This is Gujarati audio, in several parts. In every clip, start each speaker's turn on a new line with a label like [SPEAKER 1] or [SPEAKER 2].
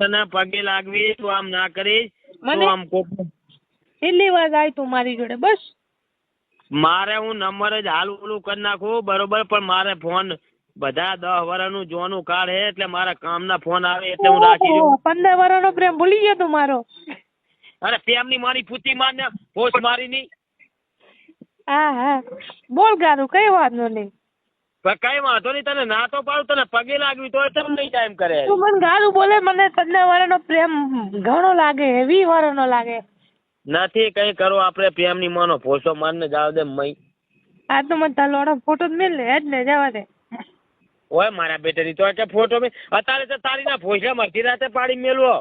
[SPEAKER 1] તને પગે લાગવી, તું આમ ના કરીશ, તું આમ
[SPEAKER 2] એટલી વાત આવી તું મારી જોડે બસ.
[SPEAKER 1] મારે હું નંબર જ હાલ ઓલું કરી નાખું બરોબર, પણ મારે ફોન બધા 10 વર્ષનું જોનું કાર્ડ હે એટલે મારા કામના ફોન આવે એટલે હું રાખી દઉં.
[SPEAKER 2] 15 વર્ષનો પ્રેમ ભૂલી ગયો તું મારો?
[SPEAKER 1] અરે પ્રેમની મારી ફૂટી મારને પોસ્ટ મારી ની.
[SPEAKER 2] હા બોલ ગારું, કઈ વાંધો નહીં.
[SPEAKER 1] પણ કઈ વાંધો નહીં, તને ના તો પાડું, તને પગે લાગવી તો તમે નહીં ટાઈમ કરે.
[SPEAKER 2] તું મને ગારું બોલે, મને 15 વર્ષનો પ્રેમ ઘણો લાગે, 20 વર્ષનો લાગે.
[SPEAKER 1] નથી કઈ કરો, આપણે પ્રેમની માનો ફોટો મારને જાવ દે મઈ.
[SPEAKER 2] આ તો મને તારો ફોટો જ મેલ લે જ ને, જવા દે.
[SPEAKER 1] ઓય મારા બેટાની તો કે ફોટો મે અત્યારે તો તારી ના ભોસા મરતી રાતે પાડી મેલવો.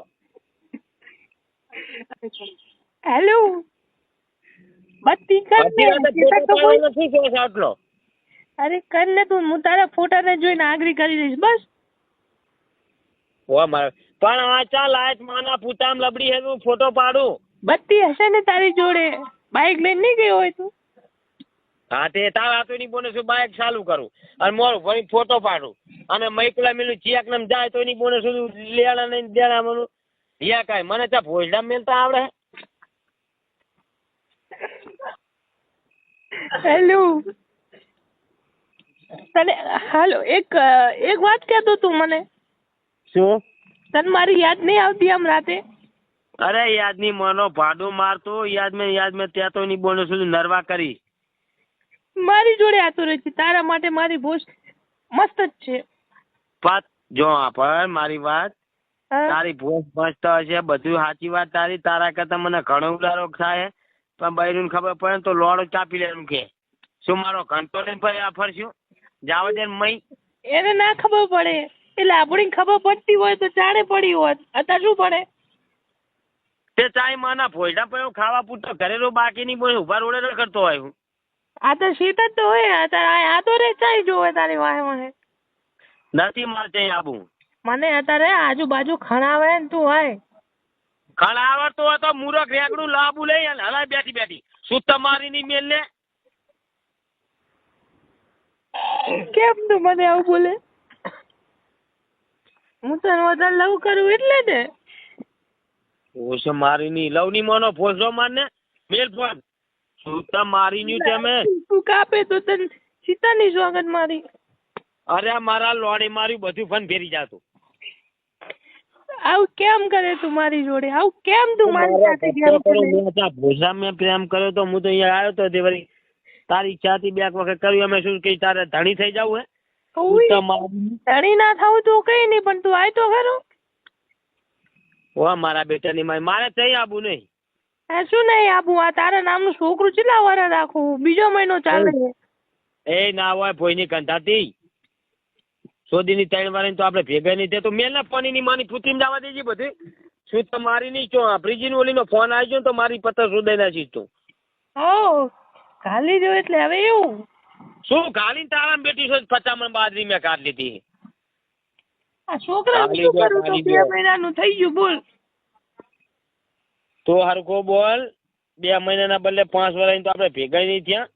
[SPEAKER 2] હેલો બત્તી કર
[SPEAKER 1] ને આટલો.
[SPEAKER 2] અરે કર ને તું, હું તારા ફોટા ને જોઈને આગ્રી કરી લઈશ બસ.
[SPEAKER 1] ઓ મારા પણ આ ચા લાઈટ માના પુતામ લબડી હે, હું ફોટો પાડું.
[SPEAKER 2] બત્તી હશે ને તારી જોડે, બાઈક લઈને નહીં ગયો હોય તું?
[SPEAKER 1] હા તે તાર હાથો ની બોને શું બાઈક ચાલુ કરું અને મોરું ફરી ફોટો પાડું અને મૈકુલા મેલું ચિયાક ને જાય તો એની બોને શું લેણા નહીં દેણા મનું યા કાંઈ મને ત્યાં ભોજડા મેલતા આવડે.
[SPEAKER 2] હેલો તને હાલો એક વાત કહેતો તું મને.
[SPEAKER 1] શું?
[SPEAKER 2] તને મારી યાદ નહીં આવતી આમ રાતે?
[SPEAKER 1] અરે યાદ ની મનો ભાડું મારતો યાદ મેં ત્યાં તો એની બોને શું નરવા કરી.
[SPEAKER 2] મારી જોડે આતો રહે છે, તારા માટે મારી ભોજ મસ્ત જ છે.
[SPEAKER 1] પાત જો પણ મારી વાત, તારી ભોજ મસ્ત હશે, બધું સાચી વાત તારી. તારા કરતા મને ઘણો ઉડારો થાય, પણ બૈરું ખબર પડે તો લોડો ચાપી લેવાનું કે શું મારો ઘંટો લઈને પછી આ ફરશું જાવ દે મઈ.
[SPEAKER 2] એને ના ખબર પડે, એટલે આપણી ખબર પડતી હોય તો જાણે પડી હોત, અત્યારે શું પડે?
[SPEAKER 1] તે ચાય માના ભોજડા પણ ખાવા પૂરતો ઘરેલું બાકી નહીં બોલ ઉભા રોડે કરતો હોય હું.
[SPEAKER 2] આ તો શીત જ તો હોય, આ તો રે ચાઈ જોવે તારી વાહે વાહે.
[SPEAKER 1] નથી મારે ત્યાં આવું.
[SPEAKER 2] મને અત્યારે આજુબાજુ ખણાવે ને તું હોય
[SPEAKER 1] ખણાવતો હોય તો મૂરખ રેગડું લાંબુ લઈ અને હલાય બેઠી બેઠી શું તમારી ની મેલ ને.
[SPEAKER 2] કેમ તું મને આવું બોલે? હું તને વધારે લવ કરું એટલે ને.
[SPEAKER 1] ઓછો મારી ની લવ ની મોનો ફોસો મારને મેલ ફોન શું તમારી ની તમે.
[SPEAKER 2] તું કાપે તો તને સીતાની સ્વાગત મારી.
[SPEAKER 1] અરે મારા લોડી મારી બધું ફન ફેરી જાતું.
[SPEAKER 2] આવું કેમ કરે તું મારી જોડે? આવું કેમ તું મારી સાથે ગેમ?
[SPEAKER 1] ભોસા મેં પ્રેમ કર્યો તો હું તો અહીંયા આવ્યો તો તે વળી તારી ઈચ્છાથી બે વખત કર્યું. અમે શું કઈ તારે ધણી થઈ જવું હે?
[SPEAKER 2] ધણી ના થવું તું કઈ નહીં, પણ તું આય તો ખરું.
[SPEAKER 1] ઓ મારા બેટાની મારે થઈ આવું નહીં.
[SPEAKER 2] શું નહીં આબુ? આ તારા નામનું છોકરું કેટલા વાર રાખું? બીજો મહિનો ચાલે.
[SPEAKER 1] એ ના હોય ભોયની કંધાતી સોદીની 3 વાર તો આપણે ભેગા નહીં થયા તો મેલ ના પાણી ની માની પૂછીને જવા દેજે બધી. શું તમારી નહીં ચો ફ્રીજી ઓલી નો ફોન આવી ગયો તો મારી પત્તર સુધાઈ નાખી તું.
[SPEAKER 2] ઓ ગાલી દો એટલે હવે એવું
[SPEAKER 1] શું ગાલી તારા બેટી છો 50 બાજરી મેં કાઢ લીધી.
[SPEAKER 2] આ છોકરા શું કરું તો 2 મહિનાનું થઈ ગયું બોલ.
[SPEAKER 1] તો હરખો બોલ 2 મહિનાના બદલે 5 વર્ષ તો આપણે ભેગા નહીં થયા.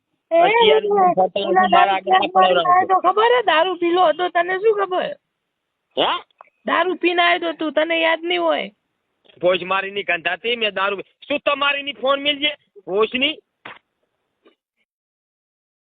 [SPEAKER 2] ખબર હે દારૂ પીલો હતો તને શું ખબર?
[SPEAKER 1] હે
[SPEAKER 2] દારૂ પીને આવ્યો તું તને યાદ નહીં હોય?
[SPEAKER 1] ભોજ મારી ની કંધાતી મેં દારૂ શું તમારી ની ફોન મિલજે ભોજ ની